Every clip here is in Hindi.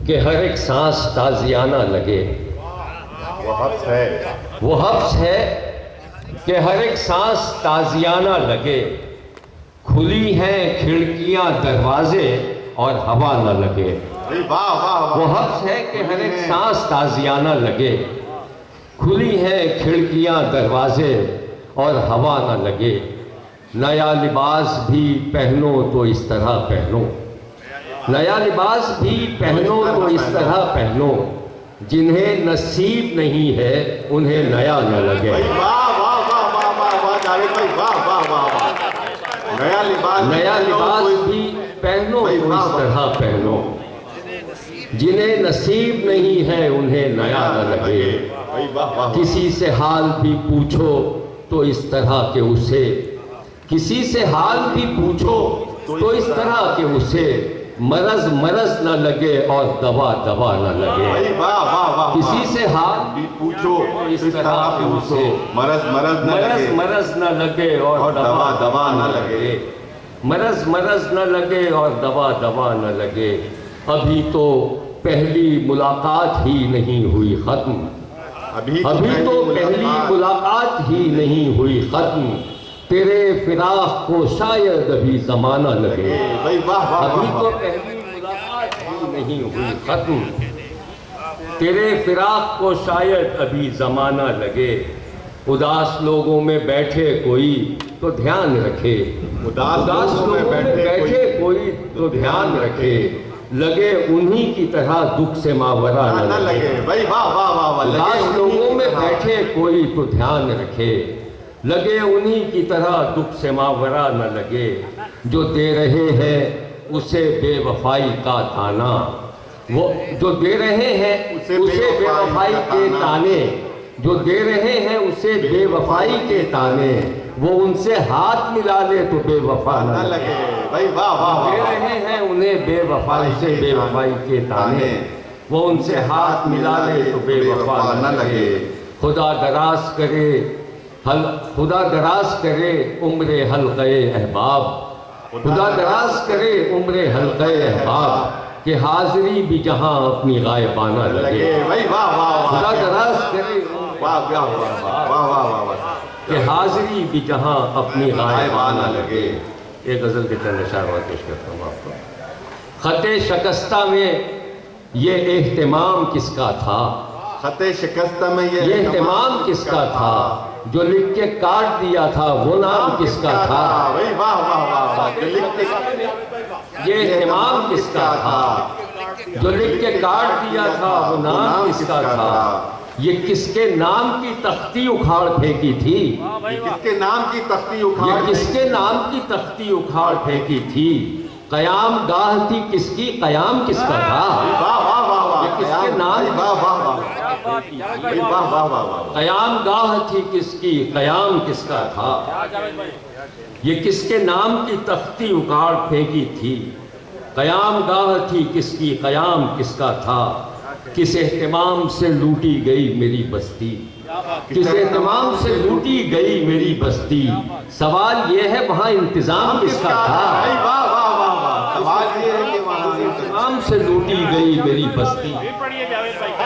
कि हर एक सांस ताजियाना लगे। वो हफ्स है कि हर एक सांस ताजियाना लगे। खुली हैं खिड़कियां दरवाजे और हवा न लगे। वो हफ्स है कि हर एक सांस ताजियाना लगे। खुली हैं खिड़कियां दरवाजे और हवा न लगे। नया लिबास भी पहनो तो इस तरह पहनो। नया लिबास भी पहनो तो इस तरह पहनो। जिन्हें नसीब नहीं है उन्हें नया न लगे। नया लिबास भी पहनो तो इस तरह पहनो। जिन्हें नसीब नहीं है उन्हें नया न लगे। किसी से हाल भी पूछो तो इस तरह के उसे। किसी से हाल भी पूछो तो इस तरह के उसे। मरज मरज न लगे और दवा दवा न लगे। किसी से हाल भी पूछो तो इस तरह के उसे। मरज मरज न लगे और दवा दवा न लगे। मरज मरज न लगे और दवा दवा न लगे। अभी तो पहली मुलाकात ही नहीं हुई खत्म। अभी तो पहली मुलाकात ही नहीं हुई खत्म। तेरे फिराक को शायद अभी जमाना लगे। अभी तो पहली मुलाकात ही नहीं हुई खत्म। तेरे फिराक को शायद अभी जमाना लगे। उदास लोगों में बैठे कोई तो ध्यान रखे। उदास लोगों में बैठे कोई तो ध्यान रखे। लगे उन्हीं की तरह दुख से मावरा न लगे। उदास लोगों में बैठे कोई तो ध्यान रखे। लगे उन्हीं की तरह दुख से मावरा न लगे। जो दे रहे हैं उसे बेवफाई का ताना। वो जो दे रहे हैं उसे बेवफाई के ताने। जो दे रहे हैं उसे बेवफाई के ताने। वो उनसे हाथ मिला ले तो बेवफा न लगे। दे रहे हैं उन्हें बेवफाई से बेवफाई के ताने। वो उनसे हाथ मिला ले तो बेवफा न लगे। खुदा दराज करे उम्र हल्क़े अहबाब। खुदा दराज करे उम्र हल्क़े अहबाब। कि हाज़िरी भी जहां अपनी गायबाना लगे। खुदा दराज करे कि हाज़िरी भी जहां अपनी गायबाना लगे। एक गज़ल के चंद अशार पेश करता हूँ आपको। ख़ते शिकस्ता में ये एहतिमाम किसका था। ख़ते शिकस्ता में ये एहतिमाम किसका था। जो लिख के काट दिया था वो नाम किसका था। ये एहतिमाम किसका था। जो लिख के काट दिया था वो नाम किसका था। ये किसके नाम की तख्ती उखाड़ फेंकी थी। किसके नाम की तख्ती उखाड़। ये किसके नाम की तख्ती उखाड़ फेंकी थी। कयाम गाह थी किसकी कयाम किसका था। ये किसके नाम कयाम गाह थी किसकी कयाम किसका था। ये किसके नाम की तख्ती उखाड़ फेंकी थी। कयाम गाह थी किसकी कयाम किसका था। किस एहतिमाम से लूटी गई मेरी बस्ती। किस एहतिमाम से लूटी गई मेरी बस्ती। सवाल ये है वहाँ इंतजाम किसका था। एहतिमाम से लूटी गई मेरी बस्ती।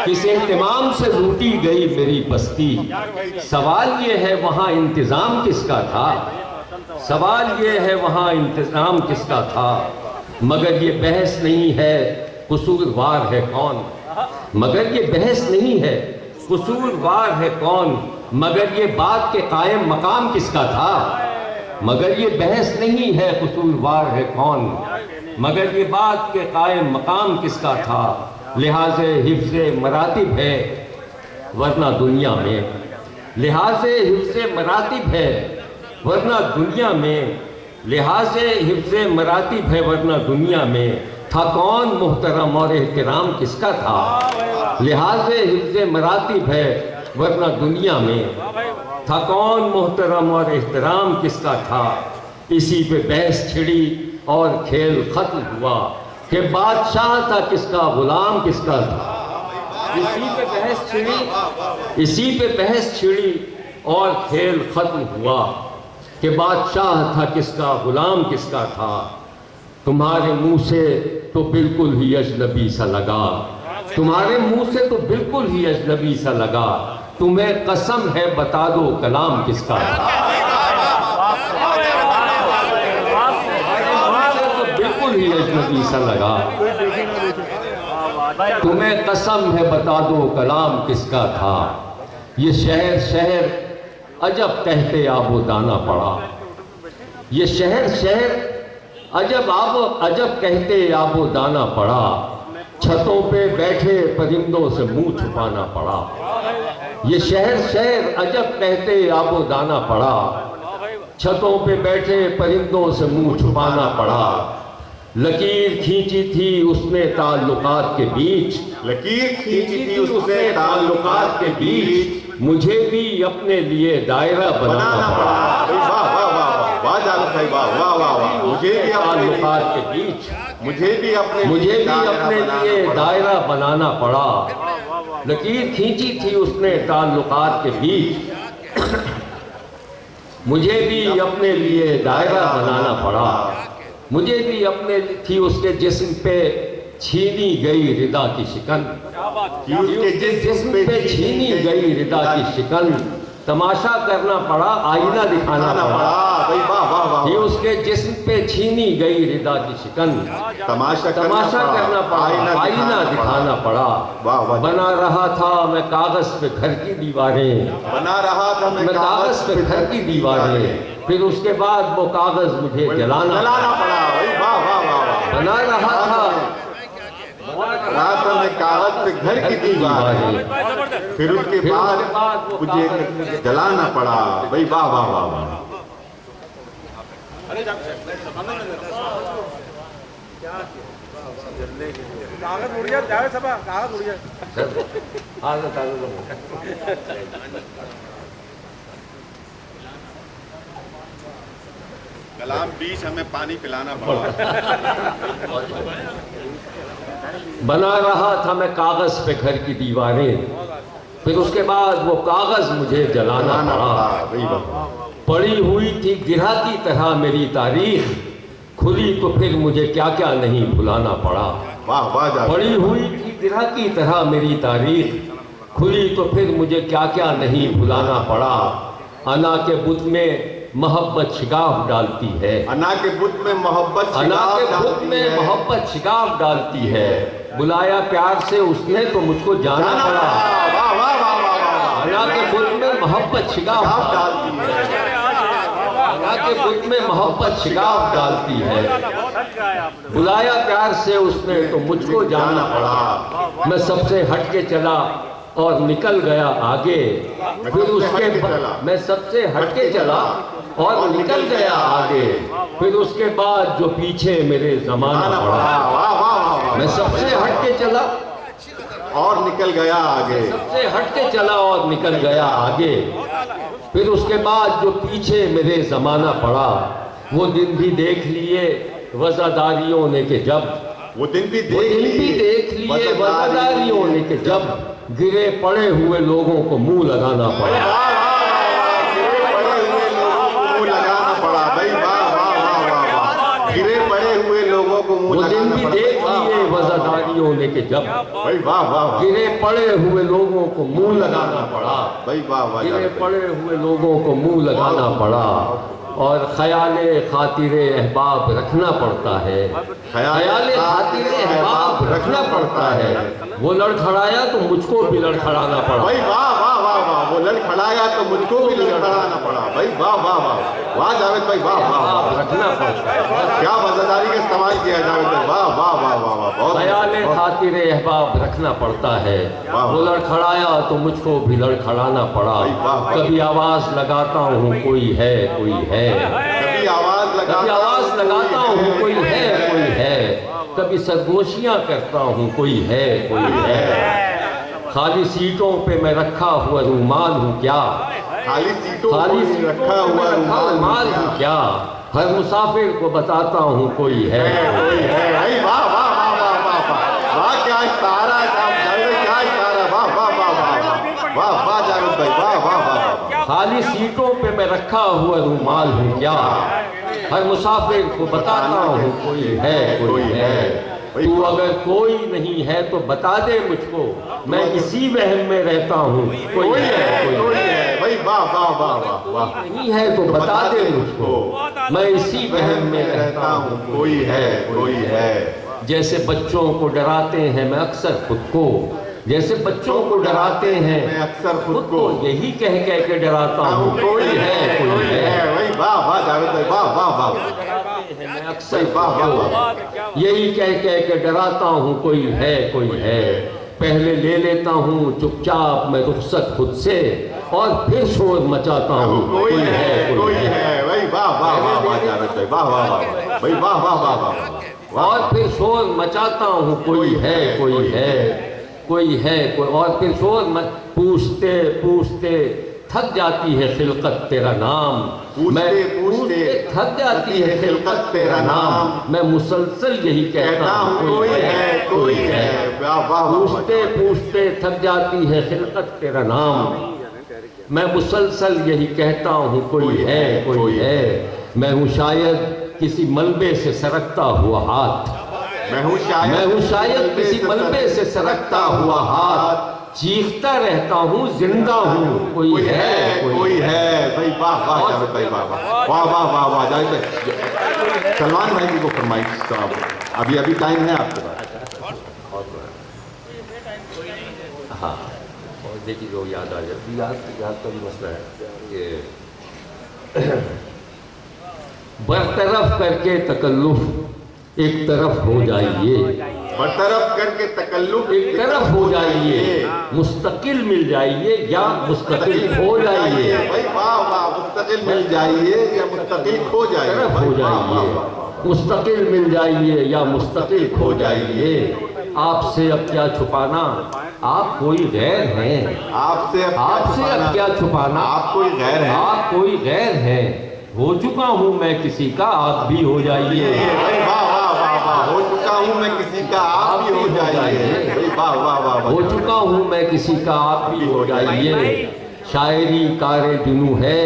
किस एहतिमाम से लूटी गई मेरी बस्ती। सवाल ये है वहाँ इंतजाम किसका था। सवाल ये है वहाँ इंतजाम किसका था। मगर ये बहस नहीं है कसूरवार है कौन। मगर ये बहस नहीं है कसूरवार है कौन। मगर ये बात के कायम मकाम किसका था। मगर ये बहस नहीं है कसूरवार है कौन। मगर ये बात के कायम मकाम किसका था। लिहाज़े हिफ्ज़े मरातिब है वरना दुनिया में। लिहाज़े हिफ्ज़े मरातिब है वरना दुनिया में। लिहाज़े हिफ्ज़े मरातिब है वरना दुनिया में। था कौन मुहतरम और एहतराम किसका था। लिहाज़े हिफ्ज़े मरातिब है वरना दुनिया में। था कौन मुहतरम और एहतराम किसका था। इसी पे बहस छिड़ी और खेल खत्म हुआ कि बादशाह था किसका गुलाम किसका था। इसी पे बहस छिड़ी और खेल खत्म हुआ कि बादशाह था किसका गुलाम किसका था। तुम्हारे मुंह से तो बिल्कुल ही अजनबी सा लगा, तुम्हारे मुंह से तो बिल्कुल ही अजनबी सा लगा, तुम्हें कसम है बता दो कलाम किसका था। तो बिल्कुल ही अजनबी सा लगा, तुम्हें कसम है बता दो कलाम किसका था। ये शहर शहर अजब कहते आबो दाना पड़ा, ये शहर शहर अजब कहते आबो दाना पड़ा, छतों पे बैठे परिंदों से मुंह छुपाना पड़ा। ये शहर शहर अजब कहते आबो दाना पड़ा, छतों पे बैठे परिंदों से मुंह छुपाना पड़ा। लकीर खींची थी उसने ताल्लुकात के बीच, लकीर खींची थी उसने ताल्लुकात के बीच, मुझे भी अपने लिए दायरा बनाना पड़ा। वाह वाह वाह वाह जावेद भाई, वाह वाह वाह वाह। मुझे भी ताल्लुकात के बीच, मुझे भी अपने लिए दायरा बनाना पड़ा। लकीर खींची थी उसने ताल्लुकात के बीच, मुझे भी अपने लिए दायरा बनाना पड़ा। मुझे भी अपने थी उसके जिस्म पे छीनी गई रिदा की शिकन, उसके जिस्म पे छीनी गई रिदा की शिकन, तमाशा करना पड़ा आईना दिखाना पड़ा। ये उसके जिस्म पे छीनी गई रिदा की शिकन, तमाशा करना पड़ा आईना दिखाना पड़ा। बना रहा था मैं कागज पे घर की दीवारें, बना रहा था मैं कागज पे घर की दीवारें, फिर उसके बाद वो कागज मुझे जलाना पड़ा। वाह वाह वाह। बना रहा था रात में कागज पे घर की दीवारें, फिर उसके बाद मुझे जलाना पड़ा। भाई वाह वाह वाह वाह। कागज उड़ गया, जावे सब कागज उड़ गया। कलाम बीच हमें पानी पिलाना पड़ा। बना रहा था मैं कागज पे घर की दीवारें, फिर उसके बाद वो कागज मुझे जलाना पड़ा। पड़ी हुई थी गिरह की तरह मेरी तारीख, खुली तो फिर मुझे क्या क्या नहीं भुलाना पड़ा। वाह वाह। पड़ी हुई थी गिरह की तरह मेरी तारीख, खुली तो फिर मुझे क्या क्या नहीं भुलाना पड़ा। अना के बुत में मोहब्बत शिगाफ डालती है, अना के बुत में मोहब्बत शिगाफ डालती है। बुलाया प्यार से उसने तो मुझको जाना पड़ा। अना के बुत में मोहब्बत शिगाफ डालती है, अना के बुत में मोहब्बत शिगाफ डालती है। बुलाया प्यार से उसने तो मुझको जाना पड़ा। मैं सबसे हट के चला और निकल गया आगे, फिर उसके मैं सबसे हटके चला और निकल गया आगे, फिर उसके बाद जो पीछे मेरे जमाना पड़ा। मैं सबसे हटके चला और निकल गया आगे, सबसे हटके चला और निकल गया आगे, फिर उसके बाद जो पीछे मेरे जमाना पड़ा। वो दिन भी देख लिए वज़ादारियों ने कि जब, वो दिन भी देख लिए वज़ादारियों ने कि जब गिरे पड़े हुए लोगों को मुंह लगाना पड़ा। गिरे पड़े हुए लोगों को मुंह वो दिन भी देख लिए वज़ादारियों ने कि जब, भाई वाह वाह। गिरे पड़े हुए लोगों को मुंह लगाना पड़ा। भाई वाह वाह। गिरे पड़े हुए लोगों को मुंह लगाना पड़ा। और ख्याले खातिरे अहबाब रखना पड़ता है, ख्याले खातिरे अहबाब रखना पड़ता है। वो लड़खड़ाया तो मुझको भी लड़खड़ाना पड़ा। भाई वाह वाह वाह वाह। वो लड़खड़ाया तो मुझको भी लड़खड़ाना पड़ा। भाई वाह वाह वाह वाह जावेद भाई, वाह वाह। रखना पड़ता है, क्या वज़ादारी का इस्तेमाल किया जावेद भाई, वाह वाह वाह वाह वाह। बहुत ख्याले खातिरे अहबाब रखना पड़ता है। वो लड़खड़ाया तो मुझको भी लड़खड़ाना पड़ा। कभी आवाज लगाता हूँ कोई है कोई है, कभी आवाज लगाता हूँ कोई है, कभी सरगोशियाँ करता हूँ कोई है कोई है। खाली सीटों पे मैं रखा हुआ रुमाल हूँ क्या, खाली सीटों पे रखा हुआ रुमाल हूँ क्या। हर मुसाफिर को बताता हूँ कोई है कोई है। भाई वाह वाह वाह वाह वाह वाह वाह। क्या इशारा है, क्या इशारा। वाह वाह वाह वाह वाह वाह जावेद भाई, वाह वाह वाह। खाली सीटों पे मैं रखा हुआ रुमाल हूँ क्या, हर मुसाफिर को बताता हूँ कोई है कोई है। भाई तू वाह। अगर कोई नहीं है तो बता दे मुझको, मैं इसी वहम में रहता हूँ कोई है कोई है भाई, वाह वाह वाह वाह वाह। नहीं है तो बता दे मुझको, मैं इसी वहम में रहता हूँ कोई है कोई है। जैसे बच्चों को डराते हैं मैं अक्सर खुद को, जैसे बच्चों को डराते हैं मैं अक्सर खुद खुद को को यही कह कह के डराता हूँ कोई है कोई है। भाई, वाह वाह जावेद भाई, वाह वाह वाह। मैं अक्सर वाह, वाह, खुद को यही कह कह के डराता हूँ कोई है कोई है। पहले ले लेता हूँ चुपचाप मैं रुखसत खुद से, और फिर शोर मचाता हूँ कोई है कोई है भाई, वाह वाह वाह वाह जावेद भाई, वाह वाह वाह भाई, वाह वाह वाह वाह। और फिर शोर मचाता हूँ कोई है कोई है कोई है कोई, और फिर शोर पूछते पूछते थक जाती है खिलकत तेरा नाम, पूछते पूछते थक जाती है खिलकत तेरा नाम, मैं मुसलसल यही कहता हूँ कोई है कोई है, वाह वाह। पूछते पूछते थक जाती है खिलकत तेरा नाम, मैं मुसलसल यही कहता हूँ कोई है कोई है। मैं हूँ शायद किसी मलबे से सरकता हुआ हाथ, मैं हूँ शायद किसी मलबे से सरकता हुआ हाथ, चीखता रहता हूँ जिंदा हूँ कोई है कोई है भाई, वाह वाह जावेद भाई, वाह वाह वाह वाह वाह वाह जावेद भाई। सलमान भाई जी को फरमाइश साहब, अभी अभी टाइम है आपके पास। हाँ, और देखिए जो याद आ जाती, याद का भी मसला है ये बरतरफ करके तकल्लुफ एक तरफ हो जाइए, बरतरफ करके तकल्लुफ एक तरफ हो जाइए, मुस्तकिल मिल जाइए या मुस्तकिल हो जाइए, भाई वाह वाह। मुस्तकिल मिल जाइए या मुस्तकिल खो जाइए, तरफ हो जाइए, मुस्तकिल मिल जाइए या मुस्तकिल खो जाइए। आपसे अब क्या छुपाना, आप कोई गैर हैं, आपसे अब क्या छुपाना, आप कोई गैर हैं, आप कोई गैर हैं। हो चुका हूँ मैं किसी का, आप भी हो जाइए। भाई वाह वाह वाह वाह। हो चुका हूँ मैं किसी का, आप भी हो जाइए भाई, वाह वाह वाह। हो चुका हूँ मैं किसी का, आप भी हो जाइए। शायरी कारे जुनू है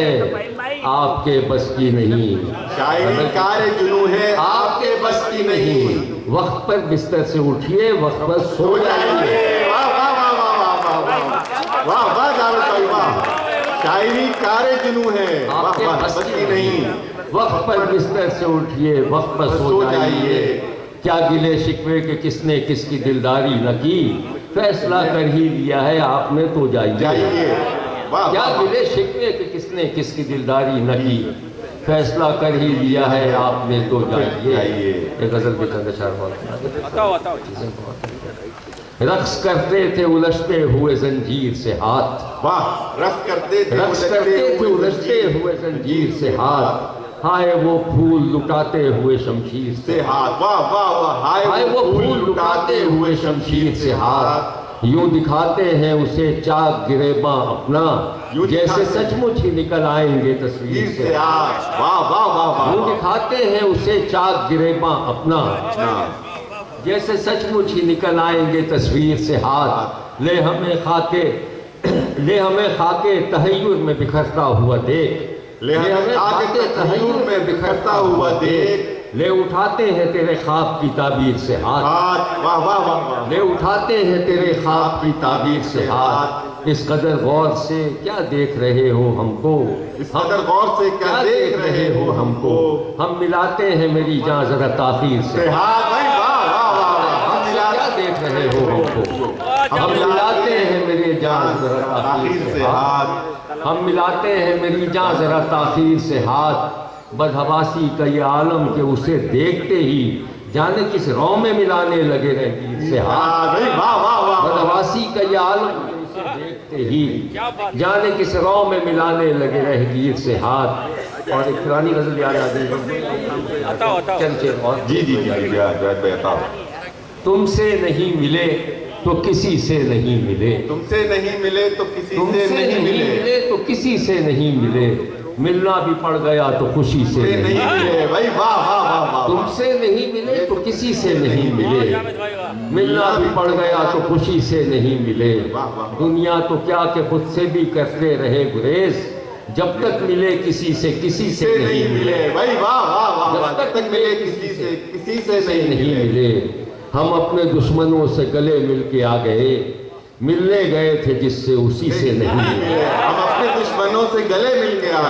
आपके बस की नहीं, शायरी कारे जुनू है आपके बस की नहीं। वक्त पर बिस्तर से उठिए, वक्त पर सो जाइए। वाह वाह वाह वाह वाह वाह वाह वाह जावेद भाई, वाह। शायरी कारे जुनू है आपके वाह, बस बस की नहीं। वक्त पर बिस्तर से उठिए, वक्त पर सो जाइए। क्या गिले शिकवे के किसने किसकी दिलदारी न की, फैसला कर ही लिया है आपने तो जाइए। वाह क्या गिले शिकवे के किसने किसकी दिलदारी न की, फैसला कर ही लिया है आपने तो जाइए। एक गजल भी चंद बताओ रक्स करते थे उलझते हुए जंजीर से हाथ, वाह। रक्स करते थे उलझते हुए जंजीर से हाथ, हाय वो फूल लुटाते हुए शमशीर से हाथ, वाह वाह वाह। हाय वो फूल लुटाते हुए शमशीर से हाथ। यूं दिखाते हैं उसे चाक गिरेबा अपना, जैसे सचमुच ही निकल आएंगे तस्वीर से हाथ। वाह वाह वाह। यूं दिखाते हैं उसे चाक गिरेबा अपना, जैसे सचमुच ही निकल आएंगे तस्वीर से हाथ। ले हमें खाके तहय्युर में बिखरता हुआ देख, ले हमें खाके तहय्युर में बिखरता हुआ देख। ले उठाते हैं तेरे ख्वाब की ताबीर से हाथ, वाह वाह वाह। ले उठाते हैं तेरे ख्वाब की ताबीर से हाथ। इस कदर गौर से क्या देख रहे हो हमको, इस कदर गौर से क्या देख रहे हो हमको। हम मिलाते हैं मेरी जान जरा ताखीर से हाथ, भाई वाह वाह वाह। हम क्या देख रहे हो हमको, हम मिलाते हैं मेरी जान जरा ताखीर से हाथ, हम मिलाते हैं मेरी जान जरा ताखीर से हाथ। बदहवासी का ये आलम के उसे देखते ही जाने किस रौ में मिलाने लगे रंगीर से हाथ। बदहवासी का ये आलम के उसे देखते ही जाने किस रौ में मिलाने लगे रहगीर से हाथ। और एक पुरानी गजल याद आ गई, जी जी जी बताओ। तुमसे नहीं मिले तो किसी से नहीं मिले, तुमसे नहीं मिले तो किसी तुमसे से नहीं मिले, तो किसी से नहीं मिले। मिलना भी पड़ गया तो खुशी से नहीं मिले भाई, वाह वाह वाह वाह। तुमसे नहीं मिले तो किसी से नहीं मिले, मिलना भी पड़ गया तो खुशी से नहीं मिले। दुनिया तो क्या कि खुद से भी करते रहे गुरेज, जब तक मिले किसी से नहीं मिले भाई, वाह वाह वाह। जब तक मिले किसी से नहीं मिले। हम अपने दुश्मनों से गले मिल के आ गए, मिलने गए थे जिससे उसी से नहीं मिले। हम अपने दुश्मनों से गले मिल के आ